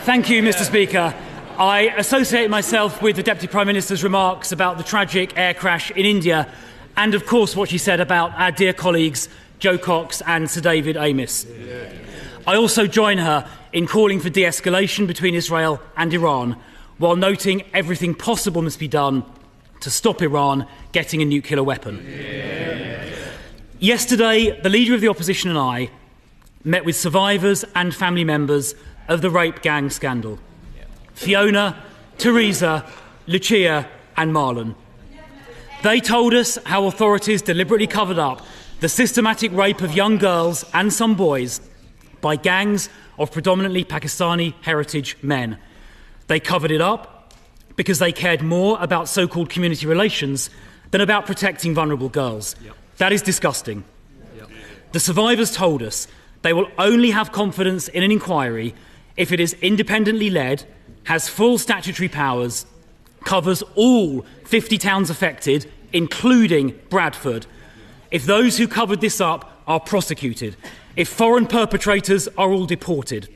Thank you, Mr. Speaker. I associate myself with the Deputy Prime Minister's remarks about the tragic air crash in India and, of course, what she said about our dear colleagues Joe Cox and Sir David Amess. I also join her in calling for de-escalation between Israel and Iran, while noting everything possible must be done to stop Iran getting a nuclear weapon. Yesterday, the Leader of the Opposition and I met with survivors and family members of the rape gang scandal. Fiona, Teresa, Lucia and Marlon. They told us how authorities deliberately covered up the systematic rape of young girls and some boys by gangs of predominantly Pakistani heritage men. They covered it up because they cared more about so-called community relations than about protecting vulnerable girls. That is disgusting. The survivors told us they will only have confidence in an inquiry if it is independently led, has full statutory powers, covers all 50 towns affected, including Bradford, if those who covered this up are prosecuted, if foreign perpetrators are all deported,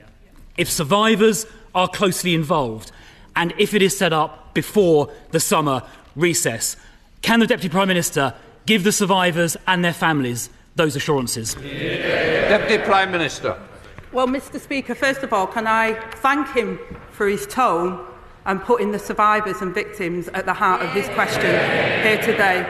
if survivors are closely involved, and if it is set up before the summer recess. Can the Deputy Prime Minister give the survivors and their families those assurances? Deputy Prime Minister. Well, Mr. Speaker, first of all, can I thank him for his tone and putting the survivors and victims at the heart of this question here today.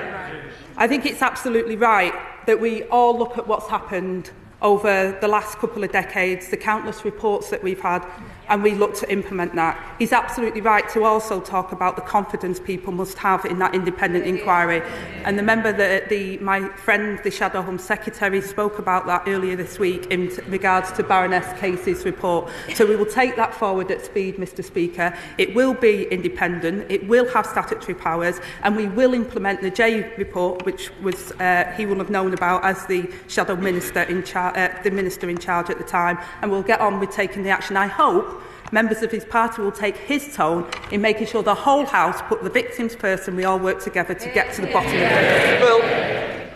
I think it's absolutely right that we all look at what's happened over the last couple of decades, the countless reports that we've had, and we look to implement that. He's absolutely right to also talk about the confidence people must have in that independent inquiry. And the member that my friend, the Shadow Home Secretary, spoke about that earlier this week in regards to Baroness Casey's report. So we will take that forward at speed, Mr. Speaker. It will be independent, it will have statutory powers, and we will implement the J report, which was he will have known about as the Shadow Minister in charge. The Minister in charge at the time, and we'll get on with taking the action. I hope members of his party will take his tone in making sure the whole House put the victims first and we all work together to get to the bottom of it.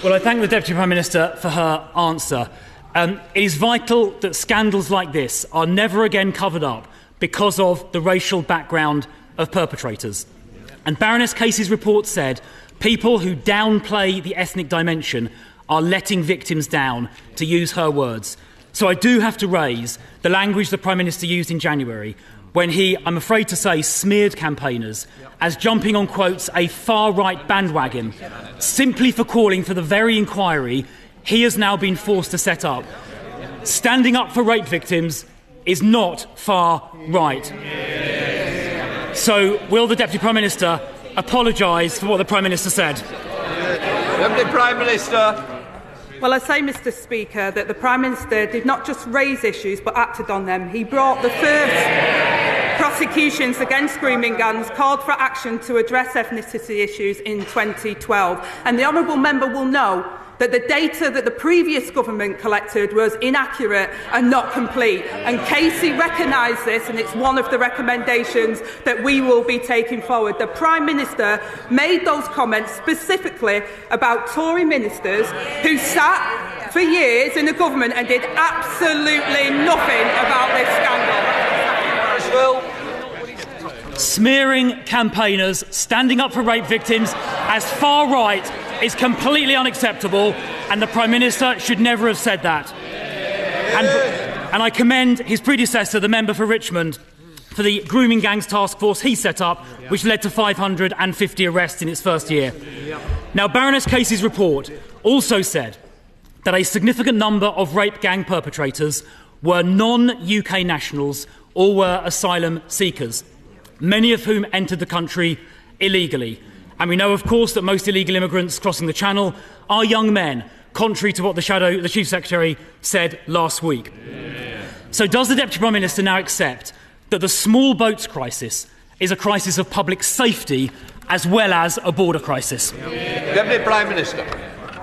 Well, I thank the Deputy Prime Minister for her answer. It is vital that scandals like this are never again covered up because of the racial background of perpetrators. And Baroness Casey's report said people who downplay the ethnic dimension are letting victims down, to use her words. So I do have to raise the language the Prime Minister used in January when he, I'm afraid to say, smeared campaigners as jumping on, quotes, a far-right bandwagon, simply for calling for the very inquiry he has now been forced to set up. Standing up for rape victims is not far-right. So will the Deputy Prime Minister apologise for what the Prime Minister said? Deputy Prime Minister. Well, I say, Mr. Speaker, that the Prime Minister did not just raise issues but acted on them. He brought the first prosecutions against grooming gangs, called for action to address ethnicity issues in 2012. And the honourable member will know that the data that the previous government collected was inaccurate and not complete. And Casey recognised this, and it's one of the recommendations that we will be taking forward. The Prime Minister made those comments specifically about Tory ministers who sat for years in the government and did absolutely nothing about this scandal. Smearing campaigners, standing up for rape victims as far right is completely unacceptable, and the Prime Minister should never have said that. And I commend his predecessor, the member for Richmond, for the grooming gangs task force he set up, which led to 550 arrests in its first year. Now, Baroness Casey's report also said that a significant number of rape gang perpetrators were non-UK nationals or were asylum seekers, many of whom entered the country illegally. And we know, of course, that most illegal immigrants crossing the Channel are young men, contrary to what the Chief Secretary said last week. So does the Deputy Prime Minister now accept that the small boats crisis is a crisis of public safety as well as a border crisis? Deputy Prime Minister.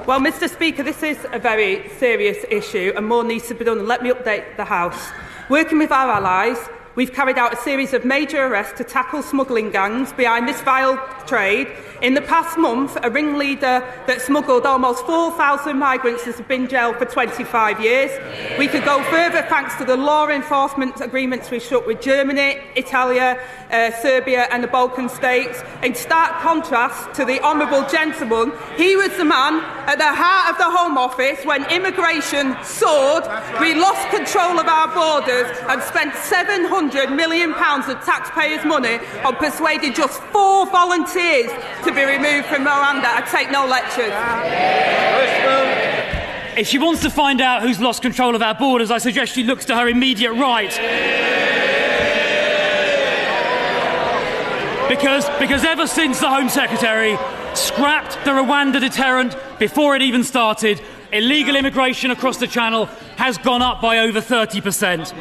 Well, Mr. Speaker, this is a very serious issue and more needs to be done. And let me update the House. Working with our allies, we've carried out a series of major arrests to tackle smuggling gangs behind this vile trade. In the past month, a ringleader that smuggled almost 4,000 migrants has been jailed for 25 years. We could go further thanks to the law enforcement agreements we struck with Germany, Italy, Serbia and the Balkan states. In stark contrast to the honourable gentleman, he was the man at the heart of the Home Office when immigration soared. We lost control of our borders and spent £700 million of taxpayers' money on persuading just 4 volunteers to be removed from Rwanda. I take no lectures. If she wants to find out who's lost control of our borders, I suggest she looks to her immediate right. Because ever since the Home Secretary scrapped the Rwanda deterrent before it even started, illegal immigration across the Channel has gone up by over 30%.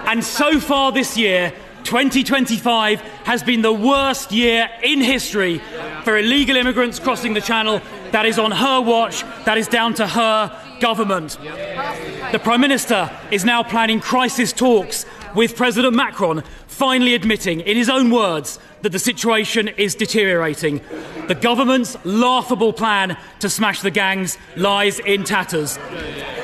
And so far this year, 2025 has been the worst year in history for illegal immigrants crossing the Channel. That is on her watch. That is down to her government. The Prime Minister is now planning crisis talks with President Macron, finally admitting, in his own words, that the situation is deteriorating. The government's laughable plan to smash the gangs lies in tatters.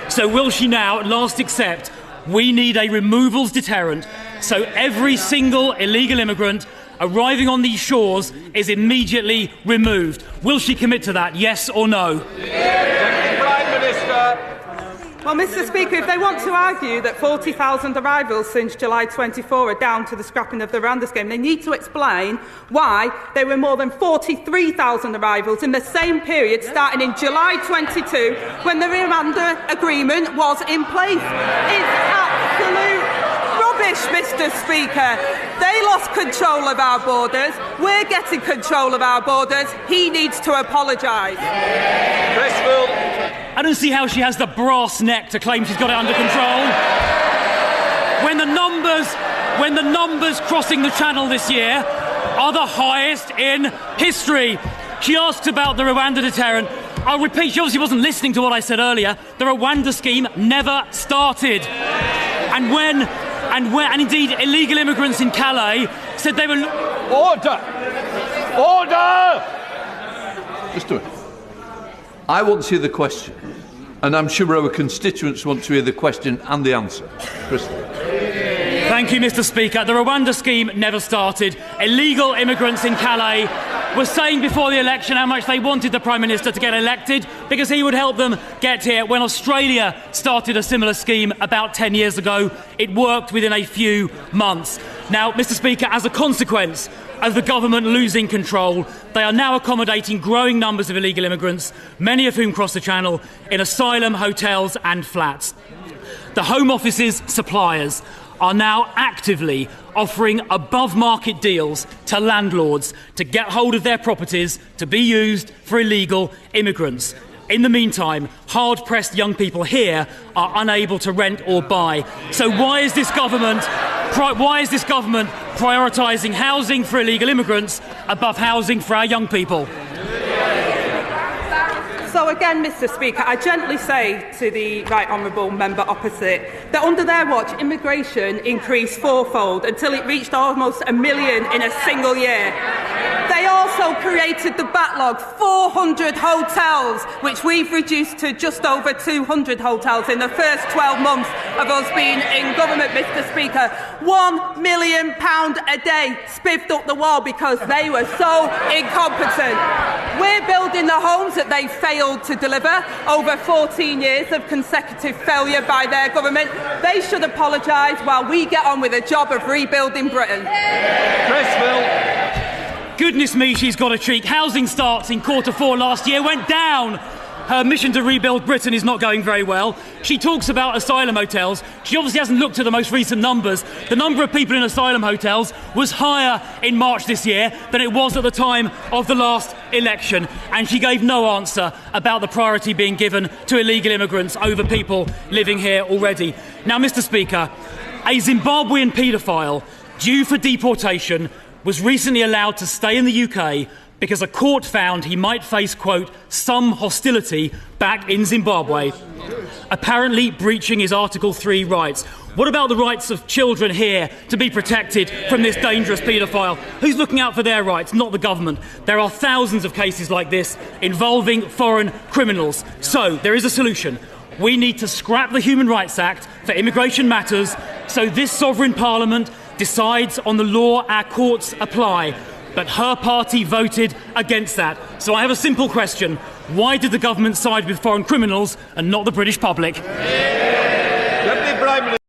So will she now at last accept we need a removals deterrent so every single illegal immigrant arriving on these shores is immediately removed? Will she commit to that, yes or no? Prime Minister. Well, Mr Speaker, if they want to argue that 40,000 arrivals since July 24 are down to the scrapping of the Rwanda scheme, they need to explain why there were more than 43,000 arrivals in the same period starting in July 22 when the Rwanda agreement was in place. It's absolute rubbish, Mr Speaker. They lost control of our borders. We're getting control of our borders. He needs to apologise. Chris Philp. I don't see how she has the brass neck to claim she's got it under control. When the numbers crossing the Channel this year are the highest in history. She asked about the Rwanda deterrent. I'll repeat, she obviously wasn't listening to what I said earlier. The Rwanda scheme never started. And indeed illegal immigrants in Calais said they were... Order! Order! Just do it. I want to hear the question, and I'm sure our constituents want to hear the question and the answer. Chris. Thank you, Mr Speaker. The Rwanda scheme never started. Illegal immigrants in Calais were saying before the election how much they wanted the Prime Minister to get elected because he would help them get here. When Australia started a similar scheme about 10 years ago, it worked within a few months. Now, Mr Speaker, as a consequence of the government losing control, they are now accommodating growing numbers of illegal immigrants, many of whom cross the Channel, in asylum, hotels and flats. The Home Office's suppliers are now actively offering above-market deals to landlords to get hold of their properties to be used for illegal immigrants. In the meantime, hard-pressed young people here are unable to rent or buy. So why is this government prioritising housing for illegal immigrants above housing for our young people? So again, Mr Speaker, I gently say to the right honourable member opposite that under their watch, immigration increased fourfold until it reached almost 1 million in a single year. They also created the backlog, 400 hotels, which we've reduced to just over 200 hotels in the first 12 months of us being in government, Mr Speaker. £1 million a day spiffed up the wall because they were so incompetent. We're building the homes that they failed to deliver over 14 years of consecutive failure by their government. They should apologise while we get on with the job of rebuilding Britain. Chris Philp. Goodness me, she's got a cheek. Housing starts in Q4 last year went down. Her mission to rebuild Britain is not going very well. She talks about asylum hotels. She obviously hasn't looked at the most recent numbers. The number of people in asylum hotels was higher in March this year than it was at the time of the last election. And she gave no answer about the priority being given to illegal immigrants over people living here already. Now, Mr Speaker, a Zimbabwean paedophile due for deportation was recently allowed to stay in the UK because a court found he might face, quote, some hostility back in Zimbabwe, apparently breaching his Article 3 rights. What about the rights of children here to be protected from this dangerous paedophile? Who's looking out for their rights? Not the government. There are thousands of cases like this involving foreign criminals. So there is a solution. We need to scrap the Human Rights Act for immigration matters so this sovereign parliament decides on the law our courts apply. But her party voted against that. So I have a simple question. Why did the government side with foreign criminals and not the British public?